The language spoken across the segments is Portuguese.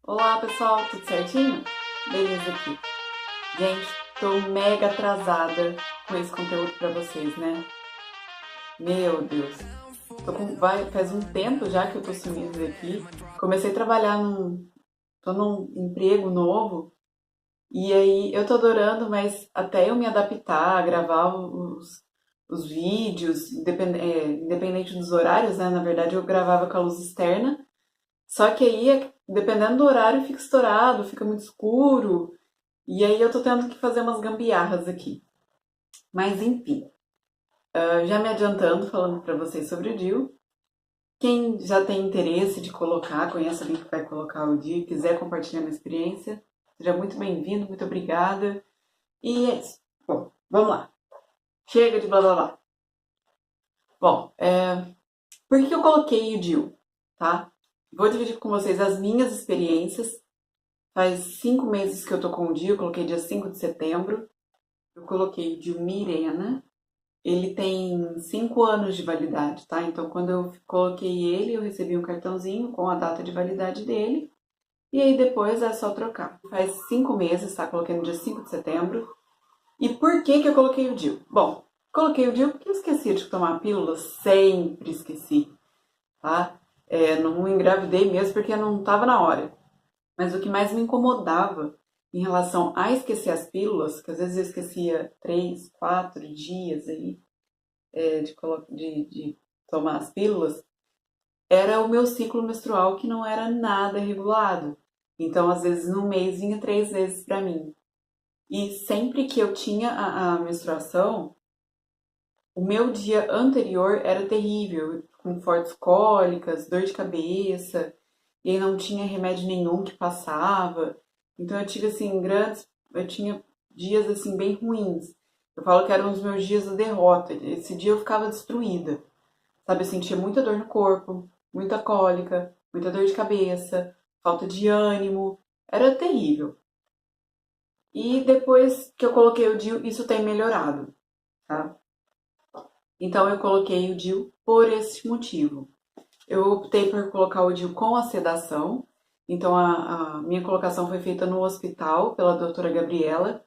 Olá pessoal, tudo certinho? Beleza aqui. Gente, tô mega atrasada com esse conteúdo pra vocês, né? Meu Deus. Faz um tempo já que eu tô sumida aqui. Comecei a trabalhar tô num emprego novo e aí eu tô adorando, mas até eu me adaptar a gravar os vídeos, independente dos horários, né? Na verdade eu gravava com a luz externa. Só que aí, dependendo do horário, fica estourado, fica muito escuro. E aí eu tô tendo que fazer umas gambiarras aqui. Mas enfim, já me adiantando, falando pra vocês sobre o DIU. Quem já tem interesse de colocar, conhece alguém que vai colocar o DIU e quiser compartilhar minha experiência, seja muito bem-vindo, muito obrigada. E é isso. Bom, vamos lá. Chega de blá blá blá. Bom, por que eu coloquei o DIU, tá? Vou dividir com vocês as minhas experiências. Faz 5 meses que eu tô com o DIU, eu coloquei dia 5 de setembro. Eu coloquei o DIU Mirena. Ele tem 5 anos de validade, tá? Então, quando eu coloquei ele, eu recebi um cartãozinho com a data de validade dele. E aí depois é só trocar. Faz 5 meses, tá? Coloquei no dia 5 de setembro. E por que que eu coloquei o DIU? Bom, coloquei o DIU porque eu esqueci de tomar a pílula, sempre esqueci, tá? Não engravidei mesmo porque não estava na hora. Mas o que mais me incomodava em relação a esquecer as pílulas, que às vezes eu esquecia 3, 4 dias aí, de tomar as pílulas, era o meu ciclo menstrual que não era nada regulado. Então, às vezes, no mês vinha 3 vezes para mim. E sempre que eu tinha a menstruação, o meu dia anterior era terrível, com fortes cólicas, dor de cabeça, e aí não tinha remédio nenhum que passava. Então eu tive assim eu tinha dias assim bem ruins. Eu falo que eram os meus dias da derrota. Esse dia eu ficava destruída. Sabe, eu sentia muita dor no corpo, muita cólica, muita dor de cabeça, falta de ânimo. Era terrível. E depois que eu coloquei o DIU, isso tem melhorado, tá? Então eu coloquei o DIU por esse motivo. Eu optei por colocar o DIU com a sedação. Então a minha colocação foi feita no hospital pela doutora Gabriela,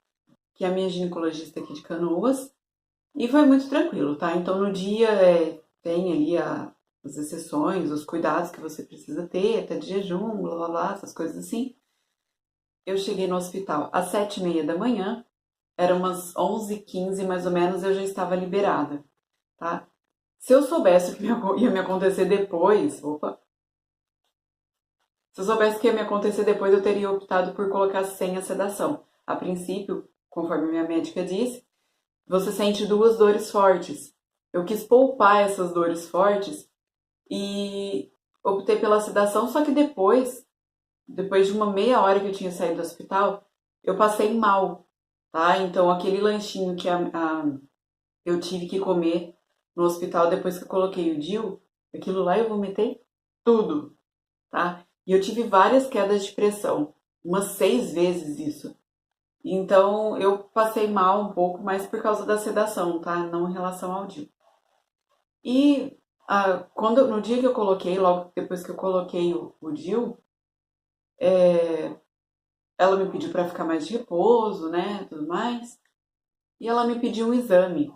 que é a minha ginecologista aqui de Canoas. E foi muito tranquilo, tá? Então no dia tem ali as exceções, os cuidados que você precisa ter, até de jejum, blá blá blá, essas coisas assim. Eu cheguei no hospital às 7h30 da manhã, eram umas 11h15 mais ou menos, eu já estava liberada, tá? Se eu soubesse o que ia me acontecer depois, se eu soubesse o que ia me acontecer depois, eu teria optado por colocar sem a sedação. A princípio, conforme minha médica disse, você sente duas dores fortes. Eu quis poupar essas dores fortes e optei pela sedação, só que depois de uma meia hora que eu tinha saído do hospital, eu passei mal, tá? Então aquele lanchinho que eu tive que comer no hospital depois que eu coloquei o DIU, aquilo lá eu vomitei tudo, tá? E eu tive várias quedas de pressão, umas 6 vezes isso. Então eu passei mal um pouco, mas por causa da sedação, tá? Não em relação ao DIU. E no dia que eu coloquei, logo depois que eu coloquei o DIU, ela me pediu para ficar mais de repouso, né, tudo mais. E ela me pediu um exame,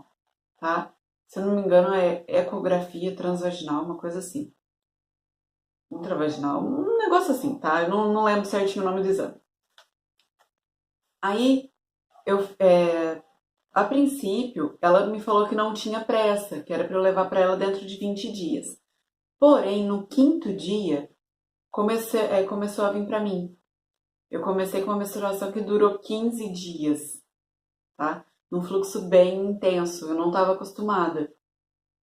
tá? Se eu não me engano é ecografia transvaginal, uma coisa assim. Intravaginal, um negócio assim, tá? Eu não lembro certinho o nome do exame. Aí, a princípio, ela me falou que não tinha pressa, que era para eu levar para ela dentro de 20 dias. Porém, no quinto dia, começou a vir para mim. Eu comecei com uma menstruação que durou 15 dias, tá? Num fluxo bem intenso, eu não estava acostumada.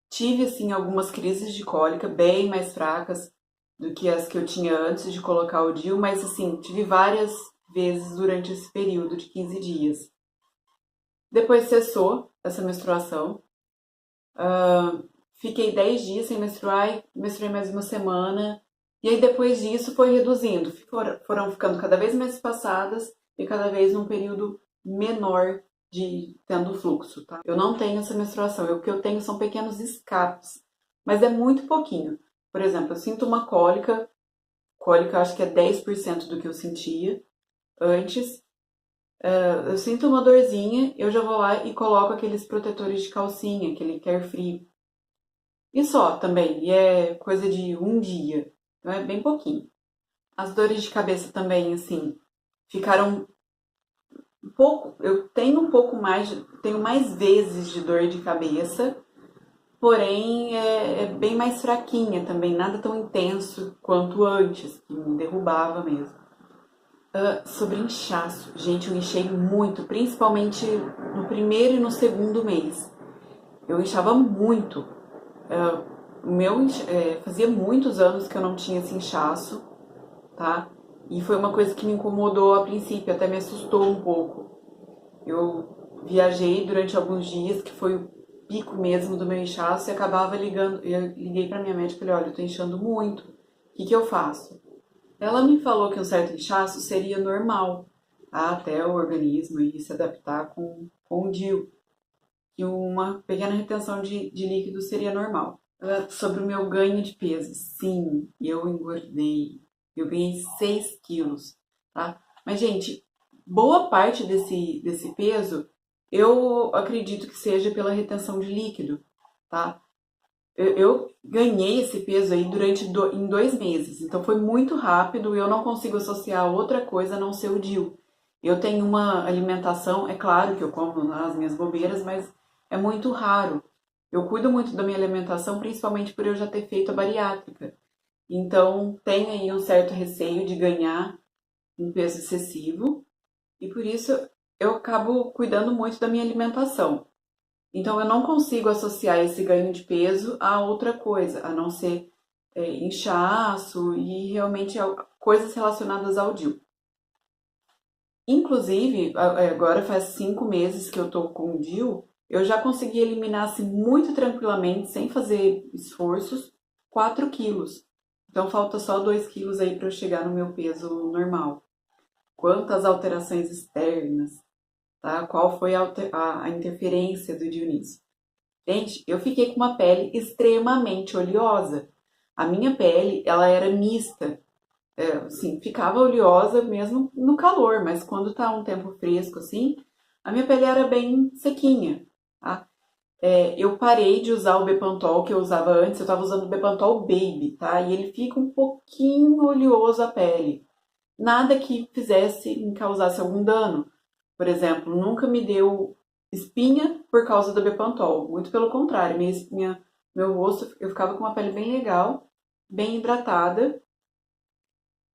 Tive, assim, algumas crises de cólica bem mais fracas do que as que eu tinha antes de colocar o DIU, mas, assim, tive várias vezes durante esse período de 15 dias. Depois cessou essa menstruação. Fiquei 10 dias sem menstruar e menstruei mais uma semana. E aí depois disso foi reduzindo. Foram ficando cada vez mais espaçadas e cada vez num período menor de tendo fluxo, tá? Eu não tenho essa menstruação. O que eu tenho são pequenos escapes, mas é muito pouquinho. Por exemplo, eu sinto uma cólica cólica, acho que é 10% do que eu sentia antes. Eu sinto uma dorzinha, eu já vou lá e coloco aqueles protetores de calcinha, aquele Carefree. E só também, e é coisa de um dia, então é bem pouquinho. As dores de cabeça também, assim, ficaram um pouco. Eu tenho um pouco mais, tenho mais vezes de dor de cabeça, porém é bem mais fraquinha também, nada tão intenso quanto antes, que me derrubava mesmo. Sobre inchaço, gente, eu inchei muito, principalmente no primeiro e no segundo mês. Eu inchava muito. Fazia muitos anos que eu não tinha esse inchaço, tá? E foi uma coisa que me incomodou a princípio, até me assustou um pouco. Eu viajei durante alguns dias, que foi o pico mesmo do meu inchaço, e acabava ligando. Eu liguei pra minha médica e falei: olha, eu tô inchando muito, o que eu faço? Ela me falou que um certo inchaço seria normal, tá? Até o organismo ir se adaptar com o DIU, que uma pequena retenção de líquido seria normal. Sobre o meu ganho de peso, sim, eu engordei. Eu ganhei 6 quilos, tá? Mas, gente, boa parte desse peso eu acredito que seja pela retenção de líquido, tá? Eu ganhei esse peso aí em 2 meses, então foi muito rápido e eu não consigo associar outra coisa a não ser o DIU. Eu tenho uma alimentação, é claro que eu como as minhas bobeiras, mas é muito raro. Eu cuido muito da minha alimentação, principalmente por eu já ter feito a bariátrica. Então, tem aí um certo receio de ganhar um peso excessivo e por isso eu acabo cuidando muito da minha alimentação. Então, eu não consigo associar esse ganho de peso a outra coisa, a não ser inchaço e realmente coisas relacionadas ao DIU. Inclusive, agora faz 5 meses que eu tô com o DIU, eu já consegui eliminar assim, muito tranquilamente, sem fazer esforços, 4 quilos. Então, falta só 2 quilos aí para eu chegar no meu peso normal. Quantas alterações externas, tá? Qual foi a interferência do DIU nisso? Gente, eu fiquei com uma pele extremamente oleosa. A minha pele, ela era mista. Assim, ficava oleosa mesmo no calor, mas quando tá um tempo fresco, assim, a minha pele era bem sequinha, tá? Eu parei de usar o Bepantol que eu usava antes, eu tava usando o Bepantol Baby, tá? E ele fica um pouquinho oleoso a pele. Nada que me causasse algum dano. Por exemplo, nunca me deu espinha por causa do Bepantol. Muito pelo contrário, meu rosto, eu ficava com uma pele bem legal, bem hidratada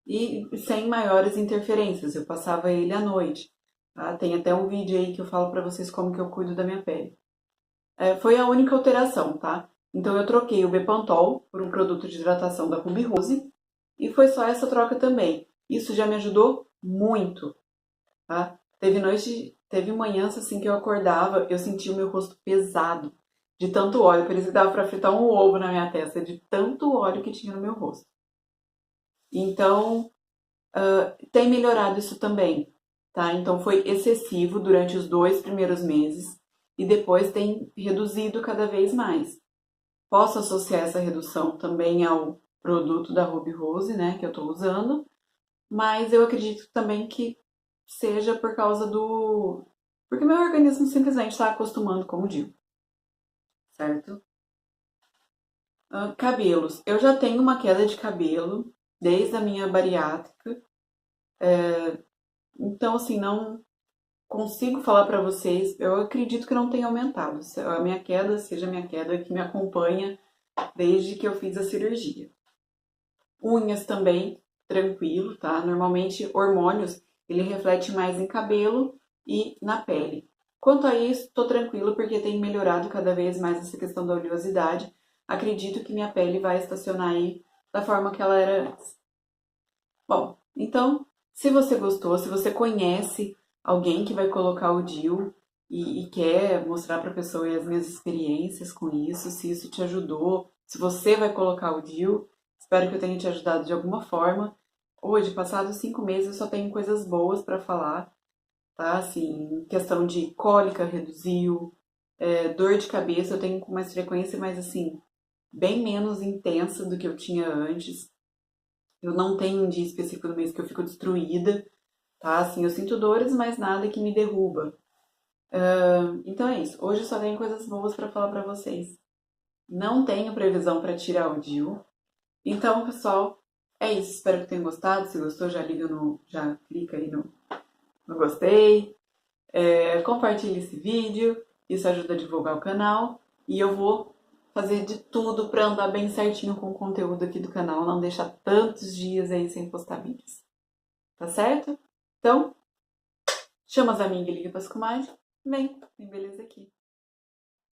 e sem maiores interferências. Eu passava ele à noite. Tá? Tem até um vídeo aí que eu falo pra vocês como que eu cuido da minha pele. Foi a única alteração, tá? Então eu troquei o Bepantol por um produto de hidratação da Ruby Rose e foi só essa troca também. Isso já me ajudou muito, tá? Teve manhãs assim que eu acordava, eu sentia o meu rosto pesado de tanto óleo, parecia que dava pra fritar um ovo na minha testa, de tanto óleo que tinha no meu rosto. Então, tem melhorado isso também, tá? Então foi excessivo durante os 2 primeiros meses e depois tem reduzido cada vez mais. Posso associar essa redução também ao produto da Ruby Rose, né, que eu tô usando, mas eu acredito também que seja por causa do... porque meu organismo simplesmente está acostumando, como digo, certo? Cabelos. Eu já tenho uma queda de cabelo desde a minha bariátrica, então assim, não consigo falar para vocês, eu acredito que não tenha aumentado. A minha queda seja a minha queda que me acompanha desde que eu fiz a cirurgia. Unhas também, tranquilo, tá? Normalmente, hormônios, ele reflete mais em cabelo e na pele. Quanto a isso, tô tranquilo porque tem melhorado cada vez mais essa questão da oleosidade. Acredito que minha pele vai estacionar aí da forma que ela era antes. Bom, então, se você gostou, se você conhece alguém que vai colocar o DIU e quer mostrar para a pessoa as minhas experiências com isso, se isso te ajudou, se você vai colocar o DIU, espero que eu tenha te ajudado de alguma forma. Hoje, passados 5 meses, eu só tenho coisas boas para falar, tá? Assim, questão de cólica reduziu, dor de cabeça eu tenho com mais frequência, mas assim, bem menos intensa do que eu tinha antes. Eu não tenho um dia específico do mês que eu fico destruída, tá? Assim, eu sinto dores, mas nada que me derruba. Então é isso. Hoje só tenho coisas boas pra falar pra vocês. Não tenho previsão pra tirar o DIU. Então, pessoal, é isso. Espero que tenham gostado. Se gostou, já clica aí no gostei. Compartilhe esse vídeo. Isso ajuda a divulgar o canal. E eu vou fazer de tudo pra andar bem certinho com o conteúdo aqui do canal. Não deixar tantos dias aí sem postar vídeos. Tá certo? Então, chama as amigas e liga para as comadres. Vem beleza aqui.